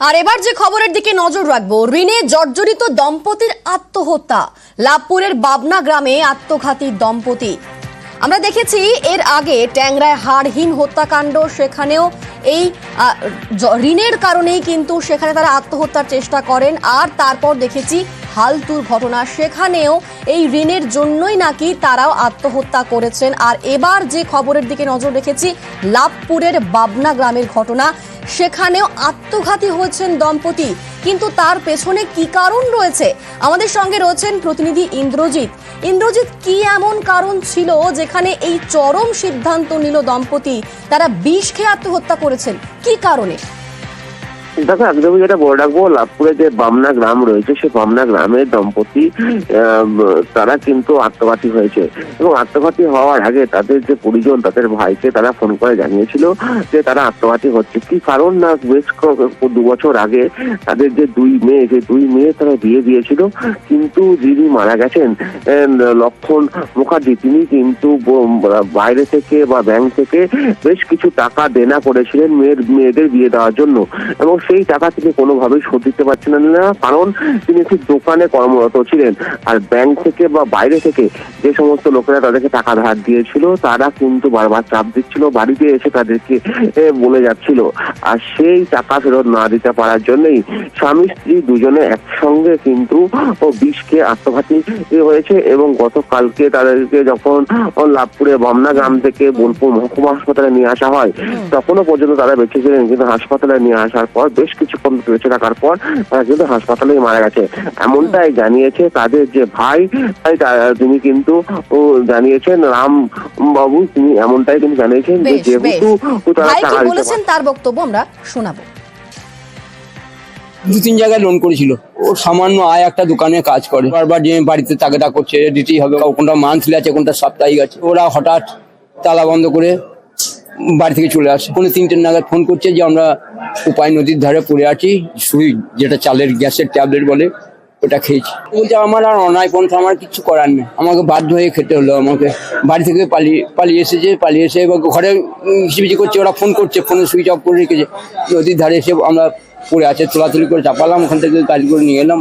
আর এবার যে খবরের দিকে নজর রাখবো, ঋণে জর্জরিত দম্পতির আত্মহত্যা। লাভপুরের বাবনা গ্রামে আত্মঘাতী দম্পতি। আমরা দেখেছি এর আগে ট্যাংরায় হাড়হীন হত্যাকাণ্ড, সেখানেও এই ঋণের কারণেই কিন্তু সেখানে তারা আত্মহত্যার চেষ্টা করেন। আর তারপর দেখেছি হালতুর ঘটনা, সেখানেও এই ঋণের জন্যই নাকি তারাও আত্মহত্যা করেছেন। আর এবার যে খবরের দিকে নজর রেখেছি, লাভপুরের বাবনা গ্রামের ঘটনা, সেখানেও আত্মঘাতী হয়েছেন দম্পতি। কিন্তু তার পেছনে কি কারণ রয়েছে? আমাদের সঙ্গে রয়েছেন প্রতিনিধি ইন্দ্রজিৎ। ইন্দ্রজিৎ, কি এমন কারণ ছিল যেখানে এই চরম সিদ্ধান্ত নিল দম্পতি, তারা বিষ খেয়ে আত্মহত্যা করেছেন? কি কারণে? দেখো, একদমই যেটা বলে রাখবো, লাভপুরে যে বামনা গ্রাম রয়েছে, সেই বামনা গ্রামের দম্পতি তারা কিন্তু আত্মঘাতী হয়েছে। এবং আত্মঘাতী হওয়ার আগে তাদের যে পরিজন, তাদের ভাইকে তারা ফোন করে জানিয়েছিল যে তারা আত্মঘাতী হচ্ছে। কি কারণ না, বেশ 2 বছর আগে তাদের যে দুই মেয়ে তারা বিয়ে দিয়েছিল। কিন্তু যিনি মারা গেছেন, লক্ষণ মুখার্জি, তিনি কিন্তু বাইরে থেকে বা ব্যাংক থেকে বেশ কিছু টাকা দেনা করেছিলেন মেয়েদের বিয়ে দেওয়ার জন্য। এবং সেই টাকা তিনি কোনোভাবেই শোধ দিতে পারছিলেন না, কারণ তিনি একটি দোকানে কর্মরত ছিলেন। আর ব্যাংক থেকে বা বাইরে থেকে যে সমস্ত লোকেরা তাদেরকে টাকা ধার দিয়েছিল, তারা কিন্তু বারবার চাপ দিচ্ছিল, বাড়িতে এসে তাদেরকে বলে যাচ্ছিল। আর সেই টাকা ফেরত না দিতে পারার জন্যই স্বামী স্ত্রী দুজনে একসঙ্গে কিন্তু বিষকে আত্মঘাতী হয়েছে। এবং গতকালকে তাদেরকে যখন লাভপুরে বামনা গ্রাম থেকে বোলপুর মহকুমা হাসপাতালে নিয়ে আসা হয়, তখনও পর্যন্ত তারা বেঁচে ছিলেন। কিন্তু হাসপাতালে নিয়ে আসার পর বেশ কিছুক্ষণ বেঁচে থাকার পর তারা কিন্তু হাসপাতালেই মারা গেছে, এমনটাই জানিয়েছে তাদের যে ভাই। তিনি কিন্তু জানিয়েছেন, রাম বাবু, তিনি এমনটাই তিনি জানিয়েছেন যে যেহেতু তারা টাকা বলেছেন, তার বক্তব্য আমরা শোনাবো। 2-3 জায়গায় লোন করেছিল। ও সামান্য আয়, একটা দোকানে কাজ করে, বারবার যে বাড়িতে তাগেদা করছে, দিতেই হবে, কোনটা মান্থলি আছে, কোনটা সাপ্তাহিক আছে। ওরা হঠাৎ তালা বন্ধ করে বাড়ি থেকে চলে আসে। 3টে নাগাদ ফোন করছে যে আমরা উপায় নদীর ধারে পড়ে আছি, সুই যেটা চালের গ্যাসের ট্যাবলেট বলে, ওটা খেয়েছি। বলছে আমার আর অন্যায় পন্থা, আমার কিছু করার নেই, আমাকে বাধ্য হয়ে খেতে হলো। আমাকে বাড়ি থেকে পালিয়ে এসে এবার ঘরে হিচিবিচি করছে, ওরা ফোন করছে, ফোনে সুইচ অফ করে রেখেছে। নদীর ধারে এসে আমরা পড়ে আছে, তোলাতুলি করে চাপালাম, ওখান থেকে গাড়ি করে নিয়ে এলাম।